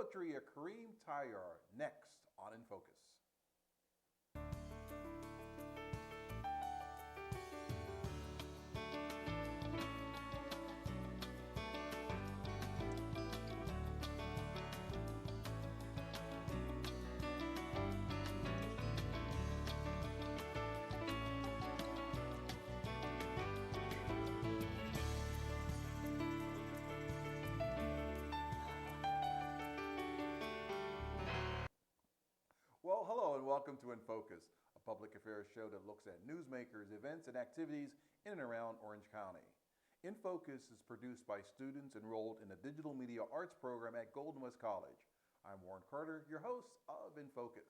poetry of Kareem Tayyar next on In Focus. Well, hello and welcome to In Focus, a public affairs show that looks at newsmakers, events, and activities in and around Orange County. In Focus is produced by students enrolled in the Digital Media Arts program at Golden West College. I'm Warren Carter, your host of In Focus.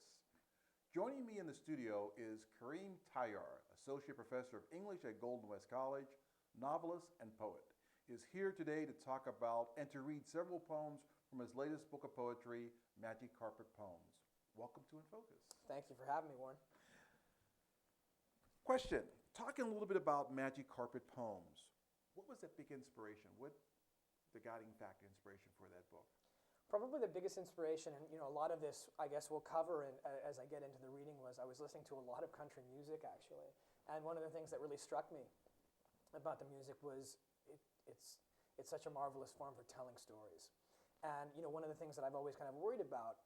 Joining me in the studio is Kareem Tayyar, Associate Professor of English at Golden West College, novelist and poet. He is here today to talk about and to read several poems from his latest book of poetry, Magic Carpet Poems. Welcome to In Focus. Thank you for having me, Warren. Question, talking a little bit about Magic Carpet Poems. What was that big inspiration? What the guiding factor inspiration for that book? Probably the biggest inspiration, and a lot of this I guess we'll cover as I get into the reading, was I was listening to a lot of country music actually. And one of the things that really struck me about the music was it's such a marvelous form for telling stories. And one of the things that I've always kind of worried about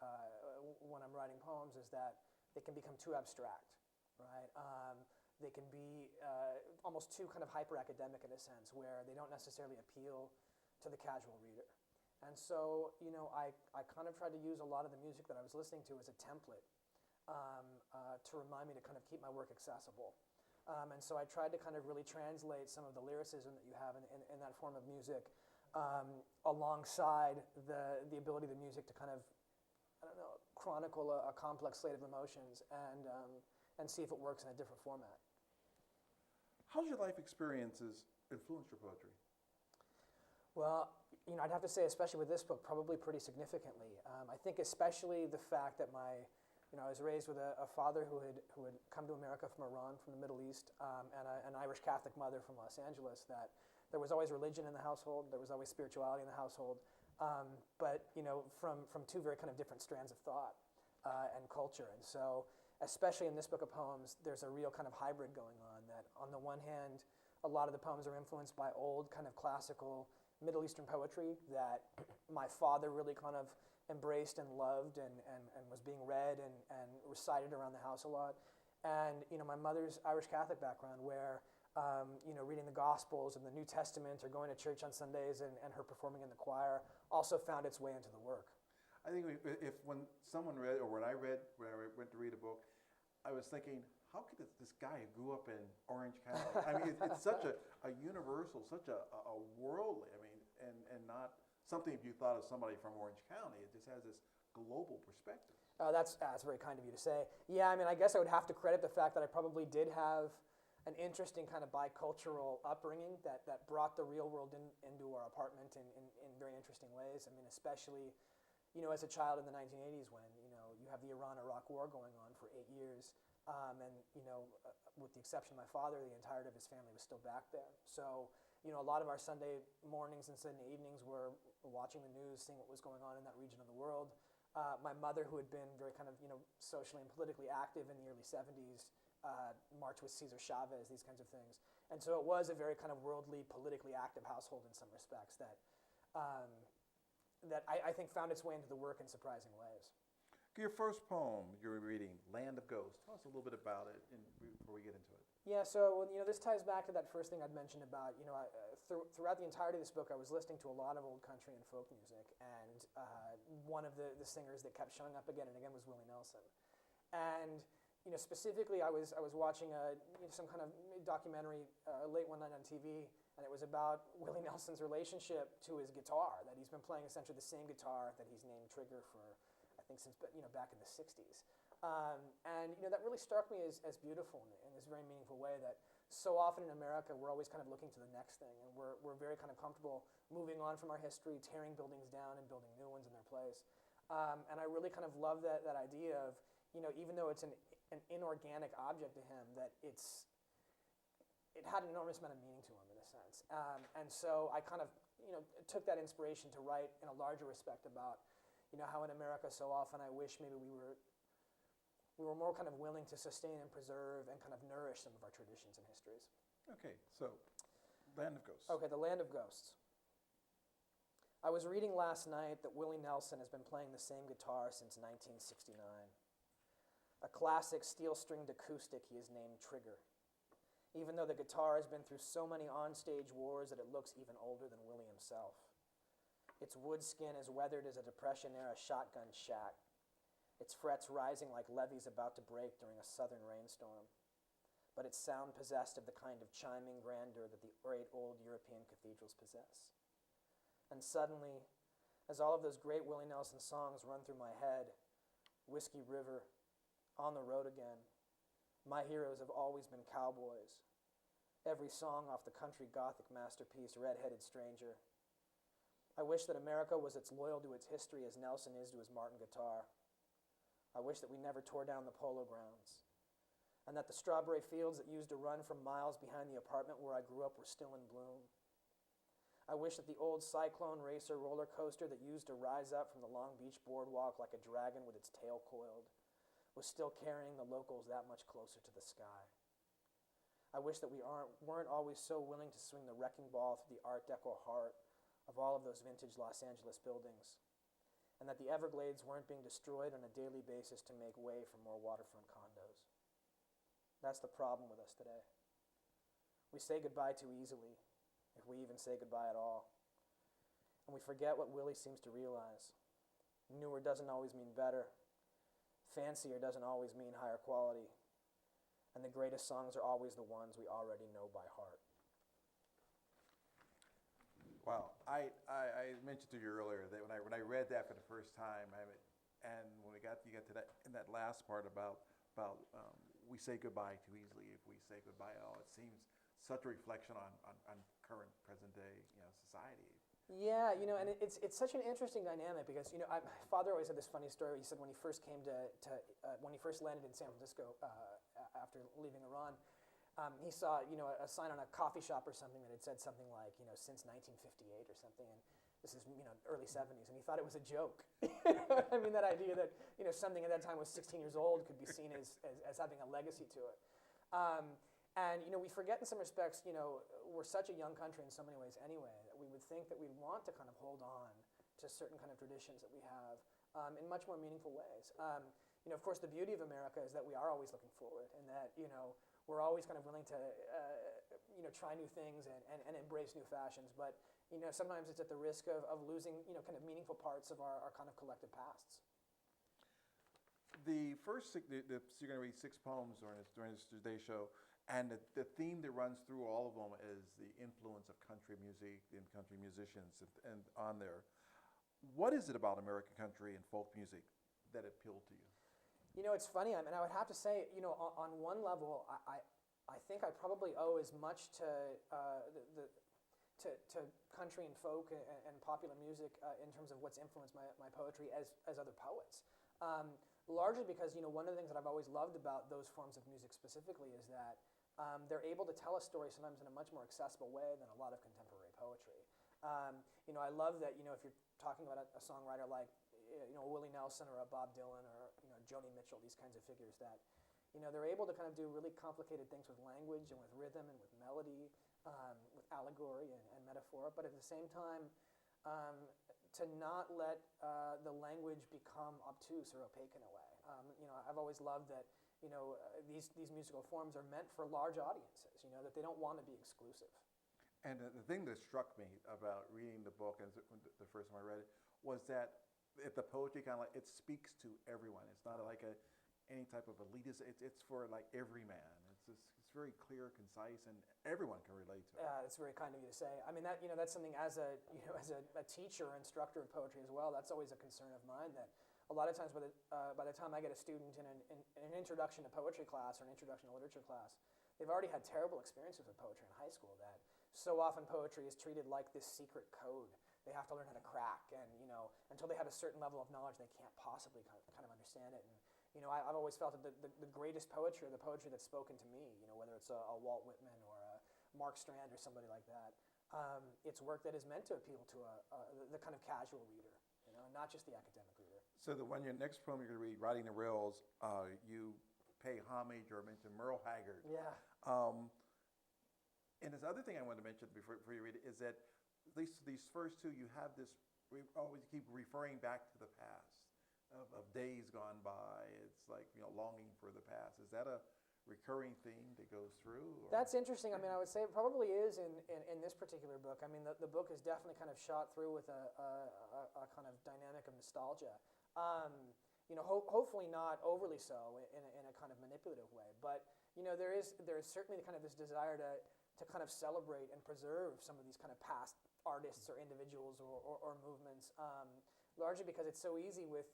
when I'm writing poems is that they can become too abstract, right? They can be almost too kind of hyper-academic in a sense, where they don't necessarily appeal to the casual reader. And so, I kind of tried to use a lot of the music that I was listening to as a template to remind me to kind of keep my work accessible. And so I tried to kind of really translate some of the lyricism that you have in that form of music alongside the ability of the music to kind of, chronicle a complex slate of emotions and see if it works in a different format. How's your life experiences influenced your poetry? Well, I'd have to say, especially with this book, probably pretty significantly. I think especially the fact that I was raised with a father who had come to America from Iran, from the Middle East, and an Irish Catholic mother from Los Angeles, that there was always religion in the household, there was always spirituality in the household, but from two very kind of different strands of thought and culture. And so, especially in this book of poems, there's a real kind of hybrid going on, that on the one hand, a lot of the poems are influenced by old kind of classical Middle Eastern poetry that my father really kind of embraced and loved and was being read and recited around the house a lot. And my mother's Irish Catholic background, where reading the Gospels and the New Testament or going to church on Sundays and her performing in the choir also found its way into the work. I think when someone read, or when I went to read a book, I was thinking, how could this guy who grew up in Orange County, I mean, it's such a universal, such a worldly, and not something if you thought of somebody from Orange County, it just has this global perspective. That's very kind of you to say. Yeah, I guess I would have to credit the fact that I probably did have an interesting kind of bicultural upbringing that brought the real world into our apartment in very interesting ways. Especially, as a child in the 1980s when, you have the Iran-Iraq war going on for 8 years. With the exception of my father, the entirety of his family was still back there. So, a lot of our Sunday mornings and Sunday evenings were watching the news, seeing what was going on in that region of the world. My mother, who had been very kind of, socially and politically active in the early 70s, marched with Cesar Chavez, these kinds of things. And so it was a very kind of worldly, politically active household in some respects that I think found its way into the work in surprising ways. Your first poem you're reading, Land of Ghosts. Tell us a little bit about it before we get into it. Yeah, so this ties back to that first thing I'd mentioned about, throughout the entirety of this book, I was listening to a lot of old country and folk music, and one of the singers that kept showing up again and again was Willie Nelson. And specifically, I was watching some kind of documentary late one night on TV, and it was about Willie Nelson's relationship to his guitar, that he's been playing essentially the same guitar that he's named Trigger for, I think, since back in the 60s. And that really struck me as beautiful in this very meaningful way, that so often in America we're always kind of looking to the next thing, and we're very kind of comfortable moving on from our history, tearing buildings down and building new ones in their place. And I really kind of love that idea of, even though it's an inorganic object to him, that it had an enormous amount of meaning to him in a sense. And so I kind of took that inspiration to write in a larger respect about how in America so often I wish maybe we were more kind of willing to sustain and preserve and kind of nourish some of our traditions and histories. Okay, so Land of Ghosts. Okay, the Land of Ghosts. I was reading last night that Willie Nelson has been playing the same guitar since 1969. A classic steel-stringed acoustic he has named Trigger, even though the guitar has been through so many onstage wars that it looks even older than Willie himself. Its wood skin is weathered as a Depression-era shotgun shack, its frets rising like levees about to break during a southern rainstorm, but its sound possessed of the kind of chiming grandeur that the great old European cathedrals possess. And suddenly, as all of those great Willie Nelson songs run through my head, Whiskey River, On the Road Again, my heroes have always been cowboys, every song off the country gothic masterpiece Red-Headed Stranger. I wish that America was as loyal to its history as Nelson is to his Martin guitar. I wish that we never tore down the Polo Grounds, and that the strawberry fields that used to run for miles behind the apartment where I grew up were still in bloom. I wish that the old Cyclone Racer roller coaster that used to rise up from the Long Beach boardwalk like a dragon with its tail coiled was still carrying the locals that much closer to the sky. I wish that we weren't always so willing to swing the wrecking ball through the Art Deco heart of all of those vintage Los Angeles buildings, and that the Everglades weren't being destroyed on a daily basis to make way for more waterfront condos. That's the problem with us today. We say goodbye too easily, if we even say goodbye at all. And we forget what Willie seems to realize. Newer doesn't always mean better. Fancier doesn't always mean higher quality. And the greatest songs are always the ones we already know by heart. Wow, I mentioned to you earlier that when I read that for the first time, and when you got to that in that last part about we say goodbye too easily if we say goodbye at all. It seems such a reflection on current present day society. Yeah, and it's such an interesting dynamic because my father always had this funny story. He said when he first came when he first landed in San Francisco after leaving Iran. He saw, a sign on a coffee shop or something that had said something like, since 1958 or something, and this is, early 70s, and he thought it was a joke. I mean, that idea that, something at that time was 16 years old could be seen as having a legacy to it. And, we forget in some respects, we're such a young country in so many ways anyway, that we would think that we'd want to kind of hold on to certain kind of traditions that we have in much more meaningful ways. Of course, the beauty of America is that we are always looking forward and that, we're always kind of willing to, try new things and embrace new fashions. But, sometimes it's at the risk of losing, kind of meaningful parts of our kind of collective pasts. The first, you're going to read 6 poems during this Today show, and the theme that runs through all of them is the influence of country music and country musicians and on there. What is it about American country and folk music that appealed to you? It's funny. I mean, I would have to say, on one level, I think I probably owe as much to to country and folk and popular music in terms of what's influenced my poetry as other poets. Largely because one of the things that I've always loved about those forms of music specifically is that they're able to tell a story sometimes in a much more accessible way than a lot of contemporary poetry. I love that if you're talking about a songwriter like Willie Nelson or a Bob Dylan or Joni Mitchell, these kinds of figures that they're able to kind of do really complicated things with language and with rhythm and with melody, with allegory and metaphor, but at the same time to not let the language become obtuse or opaque in a way. I've always loved that these musical forms are meant for large audiences. That they don't want to be exclusive. And the thing that struck me about reading the book, and the first time I read it, was that the poetry kind of like it speaks to everyone. It's not like any type of elitist. It's for like every man. It's very clear, concise, and everyone can relate to it. That's very kind of you to say. I mean that's something as a teacher or instructor of poetry as well. That's always a concern of mine. That a lot of times by the time I get a student in an introduction to poetry class or an introduction to literature class, they've already had terrible experiences with poetry in high school. That so often poetry is treated like this secret code they have to learn how to crack, and until they have a certain level of knowledge, they can't possibly kind of understand it. And I've always felt that the greatest poetry, or the poetry that's spoken to me, whether it's a Walt Whitman or a Mark Strand or somebody like that, it's work that is meant to appeal to the kind of casual reader. and not just the academic reader. So the one, your next poem you're going to read, Riding the Rails, you pay homage or mention Merle Haggard. Yeah. And this other thing I wanted to mention before you read it is that at least these first two, you have this, we always keep referring back to the past of days gone by. It's like, longing for the past. Is that a recurring theme that goes through? Or? That's interesting. I mean, I would say it probably is in this particular book. I mean, the book is definitely kind of shot through with a kind of dynamic of nostalgia. Hopefully not overly so in a kind of manipulative way. But, there is certainly kind of this desire to kind of celebrate and preserve some of these kind of past artists or individuals or movements, largely because it's so easy with,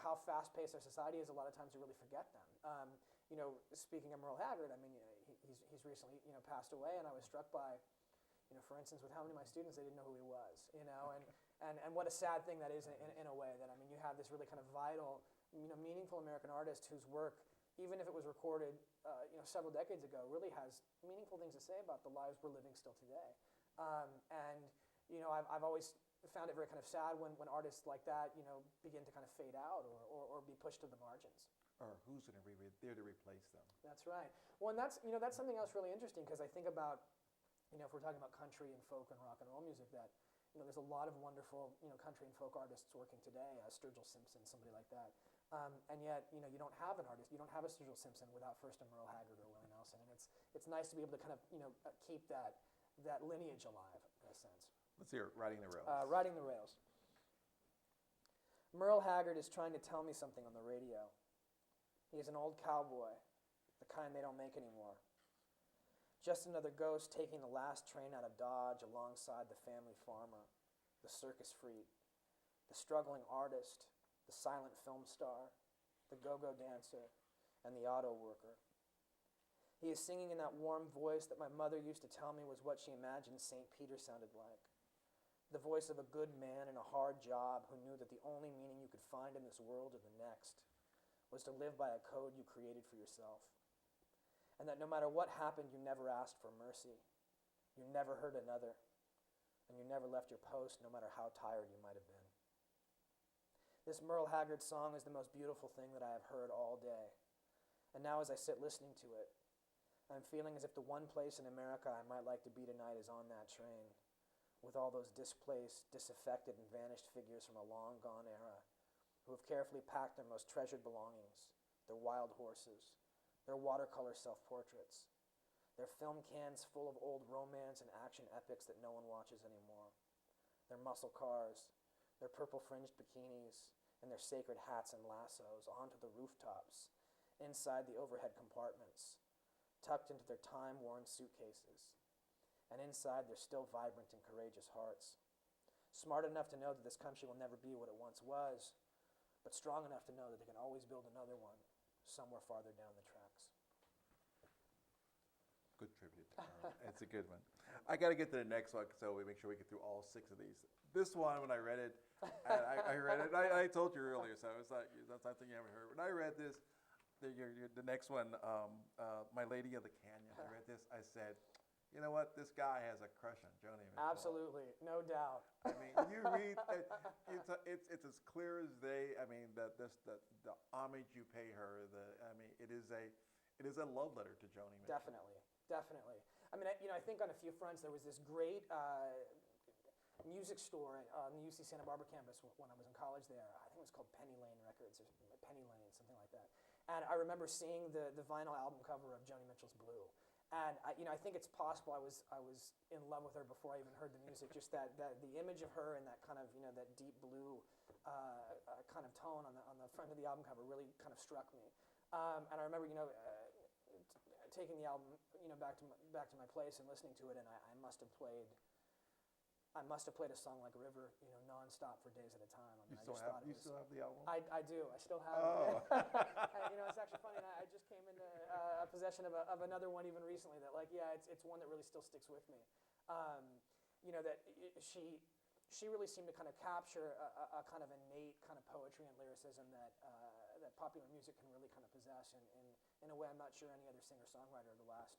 how fast-paced our society is. A lot of times we really forget them. Speaking of Merle Haggard, I mean, he's recently, passed away, and I was struck by, for instance, with how many of my students, they didn't know who he was, and what a sad thing that is in a way. That, I mean, you have this really kind of vital, meaningful American artist whose work, even if it was recorded, several decades ago, really has meaningful things to say about the lives we're living still today. I've always found it very kind of sad when artists like that, begin to kind of fade out or be pushed to the margins. Or who's going to be there to replace them? That's right. Well, and that's something else really interesting, because I think about, if we're talking about country and folk and rock and roll music, that there's a lot of wonderful country and folk artists working today, Sturgill Simpson, somebody like that, and yet you don't have an artist, you don't have a Sturgill Simpson without first a Merle Haggard or Willie Nelson, and it's nice to be able to kind of keep that lineage alive in a sense. Let's hear it. Riding the Rails. Riding the Rails. Merle Haggard is trying to tell me something on the radio. He is an old cowboy, the kind they don't make anymore. Just another ghost taking the last train out of Dodge alongside the family farmer, the circus freak, the struggling artist, the silent film star, the go-go dancer, and the auto worker. He is singing in that warm voice that my mother used to tell me was what she imagined St. Peter sounded like. The voice of a good man in a hard job who knew that the only meaning you could find in this world or the next was to live by a code you created for yourself. And that no matter what happened, you never asked for mercy. You never hurt another. And you never left your post, no matter how tired you might have been. This Merle Haggard song is the most beautiful thing that I have heard all day. And now as I sit listening to it, I'm feeling as if the one place in America I might like to be tonight is on that train, with all those displaced, disaffected, and vanished figures from a long-gone era, who have carefully packed their most treasured belongings, their wild horses, their watercolor self-portraits, their film cans full of old romance and action epics that no one watches anymore, their muscle cars, their purple-fringed bikinis, and their sacred hats and lassos onto the rooftops, inside the overhead compartments, tucked into their time-worn suitcases, and inside their still vibrant and courageous hearts, smart enough to know that this country will never be what it once was, but strong enough to know that they can always build another one somewhere farther down the tracks. Good tribute. It's a good one. I got to get to the next one, so we make sure we get through all 6 of these. This one, when I read it, I read it. I told you earlier, so it's not, that's something you haven't heard. When I read this, the next one, My Lady of the Canyon, I read this, I said, you know what? This guy has a crush on Joni Mitchell. Absolutely, no doubt. I mean, you read it's as clear as day. I mean, the homage you pay her. It is a love letter to Joni Mitchell. Definitely. I mean, I think on a few fronts there was this great music store on the UC Santa Barbara campus when I was in college there. I think it was called Penny Lane Records or Penny Lane, something like that. And I remember seeing the vinyl album cover of Joni Mitchell's Blue. And I think it's possible I was in love with her before I even heard the music. Just the image of her and that kind of that deep blue kind of tone on the front of the album cover really kind of struck me. And I remember taking the album back to my place and listening to it, and I must have played a song like River nonstop for days at a time. I mean, You still have the album? I do. I still have it. It's actually funny. I just came into possession of another one even recently that, it's one that really still sticks with me. That she really seemed to kind of capture a kind of innate kind of poetry and lyricism that popular music can really kind of possess in a way I'm not sure any other singer-songwriter of the last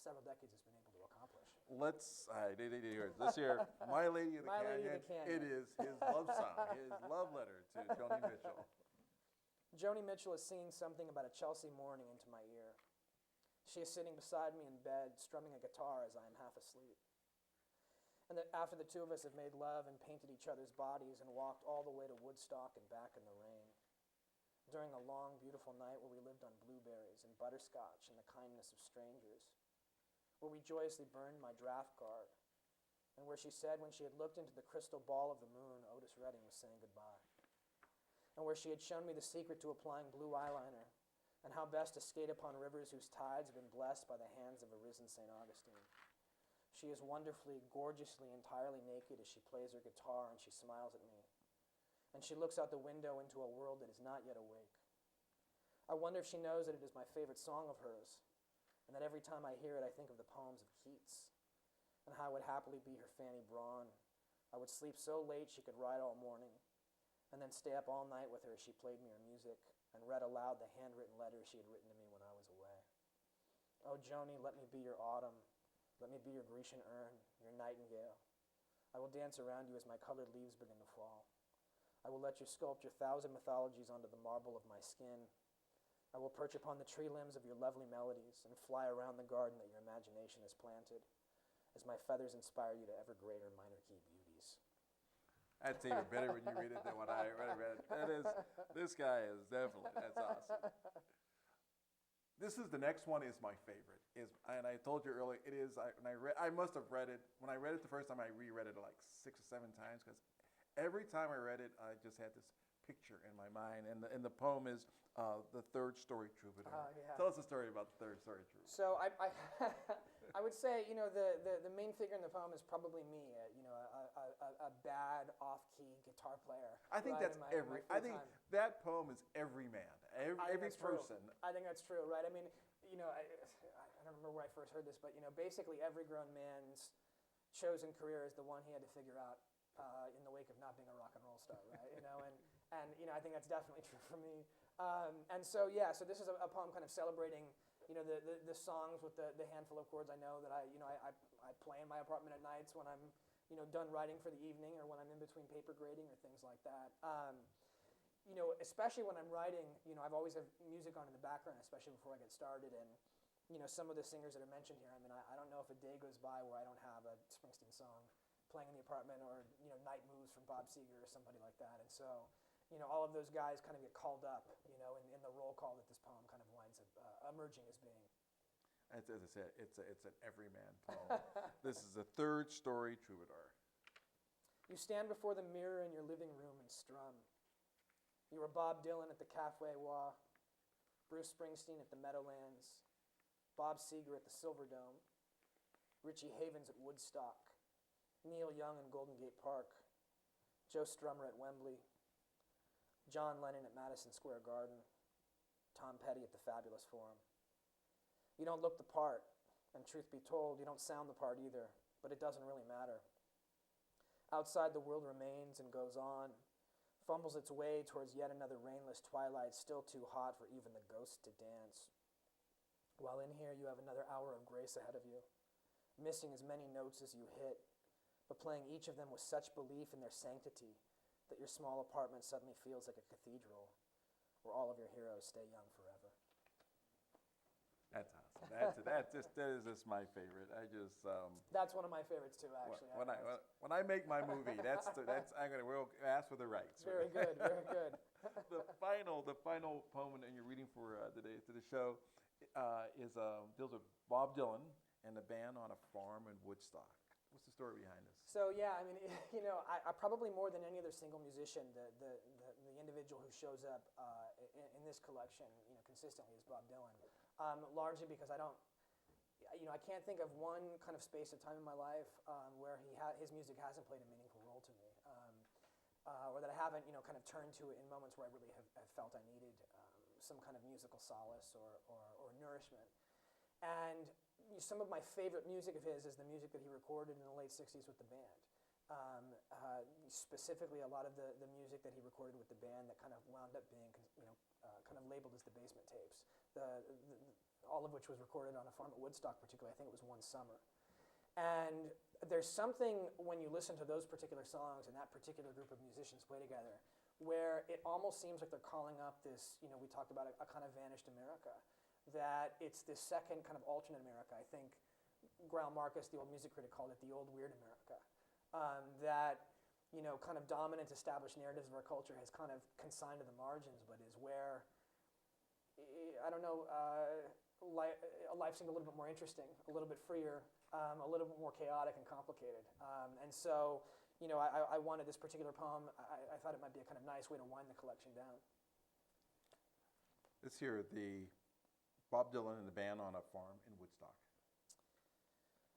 several decades has been able to accomplish. Let's hear My Lady of the My Canyon. Lady of the Canyon. It is his love song, his love letter to Joni Mitchell. Joni Mitchell is singing something about a Chelsea morning into my ear. She is sitting beside me in bed, strumming a guitar as I am half asleep. And that after the two of us have made love and painted each other's bodies and walked all the way to Woodstock and back in the rain, during a long, beautiful night where we lived on blueberries and butterscotch and the kindness of strangers, where we joyously burned my draft card, and where she said when she had looked into the crystal ball of the moon, Otis Redding was saying goodbye, and where she had shown me the secret to applying blue eyeliner, and how best to skate upon rivers whose tides have been blessed by the hands of a risen St. Augustine. She is wonderfully, gorgeously, entirely naked as she plays her guitar, and she smiles at me. And she looks out the window into a world that is not yet awake. I wonder if she knows that it is my favorite song of hers, and that every time I hear it I think of the poems of Keats, and how I would happily be her Fanny Braun. I would sleep so late she could write all morning, and then stay up all night with her as she played me her music, and read aloud the handwritten letters she had written to me when I was away. Oh, Joni, let me be your autumn. Let me be your Grecian urn, your nightingale. I will dance around you as my colored leaves begin to fall. I will let you sculpt your thousand mythologies onto the marble of my skin. I will perch upon the tree limbs of your lovely melodies and fly around the garden that your imagination has planted, as my feathers inspire you to ever greater minor key beauties. That's even better when you read it than when I read it. This guy is definitely, that's awesome. This is the next one is my favorite. And I told you earlier, it is, I must have read it, when I read it the first time, I reread it like 6 or 7 times, because every time I read it, I just had this picture in my mind. And the poem is The Third Story Troubadour. Yeah. Tell us a story about The Third Story Troubadour. So I would say, the main figure in the poem is probably me, a bad off-key guitar player. I think that's I think that poem is every man, every person. I think that's true, right? I mean, I don't remember where I first heard this, but basically every grown man's chosen career is the one he had to figure out in the wake of not being a rock and roll star, right? And I think that's definitely true for me. And so this is a poem kind of celebrating the songs with the handful of chords I know that I play in my apartment at nights when I'm done writing for the evening, or when I'm in between paper grading or things like that. Especially when I'm writing, I've always have music on in the background, especially before I get started. And some of the singers that are mentioned here, I mean, I don't know if a day goes by where I don't have a Springsteen song playing in the apartment, or Night Moves from Bob Seger or somebody like that. And so all of those guys kind of get called up in the roll call that this poem kind of winds up emerging as being. As I said, it's an everyman poem. This is The Third Story Troubadour. You stand before the mirror in your living room and strum. You are Bob Dylan at the Café Wa, Bruce Springsteen at the Meadowlands, Bob Seger at the Silverdome, Richie Havens at Woodstock, Neil Young in Golden Gate Park, Joe Strummer at Wembley, John Lennon at Madison Square Garden, Tom Petty at the Fabulous Forum. You don't look the part, and truth be told, you don't sound the part either, but it doesn't really matter. Outside, the world remains and goes on, fumbles its way towards yet another rainless twilight, still too hot for even the ghosts to dance. While in here, you have another hour of grace ahead of you, missing as many notes as you hit, but playing each of them with such belief in their sanctity that your small apartment suddenly feels like a cathedral where all of your heroes stay young forever. That's awesome. That is just my favorite. That's one of my favorites too, actually. When I make my movie, we'll ask for the rights. Very good, very good. the final poem that you're reading for the show deals with Bob Dylan and the band on a farm in Woodstock. What's the story behind this? So I mean, I probably more than any other single musician, the individual who shows up in this collection, consistently is Bob Dylan. Largely because I can't think of one kind of space of time in my life where his music hasn't played a meaningful role to me, or that I haven't kind of turned to it in moments where I really have felt I needed some kind of musical solace or nourishment. And some of my favorite music of his is the music that he recorded in the late 60s with the band. Specifically, a lot of the music that he recorded with the band that kind of wound up being kind of labeled as the basement tapes. all of which was recorded on a farm at Woodstock particularly. I think it was one summer. And there's something when you listen to those particular songs and that particular group of musicians play together where it almost seems like they're calling up this, we talked about a kind of vanished America, that it's this second kind of alternate America. I think Grail Marcus, the old music critic, called it the old weird America. That kind of dominant established narratives of our culture has kind of consigned to the margins, but is where, I don't know, life seemed a little bit more interesting, a little bit freer, a little bit more chaotic and complicated. And so, I wanted this particular poem. I thought it might be a kind of nice way to wind the collection down. Let's hear the Bob Dylan and the band on a farm in Woodstock.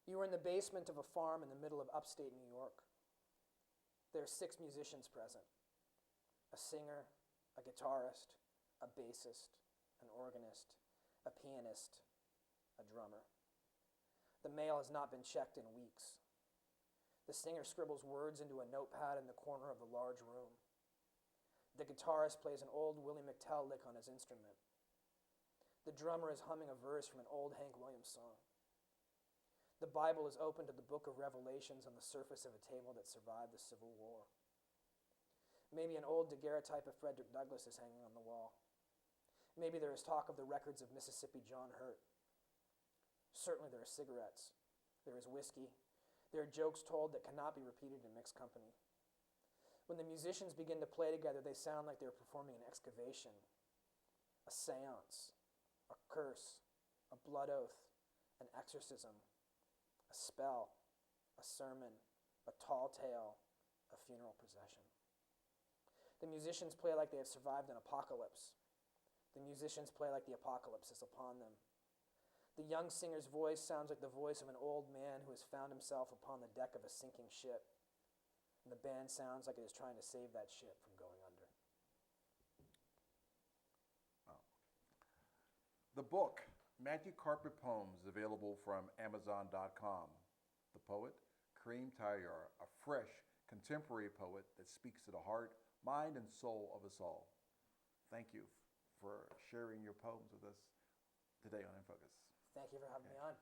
You were in the basement of a farm in the middle of upstate New York. There are 6 musicians present: a singer, a guitarist, a bassist, an organist, a pianist, a drummer. The mail has not been checked in weeks. The singer scribbles words into a notepad in the corner of the large room. The guitarist plays an old Willie McTell lick on his instrument. The drummer is humming a verse from an old Hank Williams song. The Bible is open to the book of Revelations on the surface of a table that survived the Civil War. Maybe an old daguerreotype of Frederick Douglass is hanging on the wall. Maybe there is talk of the records of Mississippi John Hurt. Certainly there are cigarettes. There is whiskey. There are jokes told that cannot be repeated in mixed company. When the musicians begin to play together, they sound like they're performing an excavation, a seance, a curse, a blood oath, an exorcism, a spell, a sermon, a tall tale, a funeral procession. The musicians play like they have survived an apocalypse. The musicians play like the apocalypse is upon them. The young singer's voice sounds like the voice of an old man who has found himself upon the deck of a sinking ship. And the band sounds like it is trying to save that ship from going under. Wow. The book, Magic Carpet Poems, is available from Amazon.com. The poet, Kareem Tayyar, a fresh, contemporary poet that speaks to the heart, mind, and soul of us all. Thank you for sharing your poems with us today on In Focus. Thank you for having me on.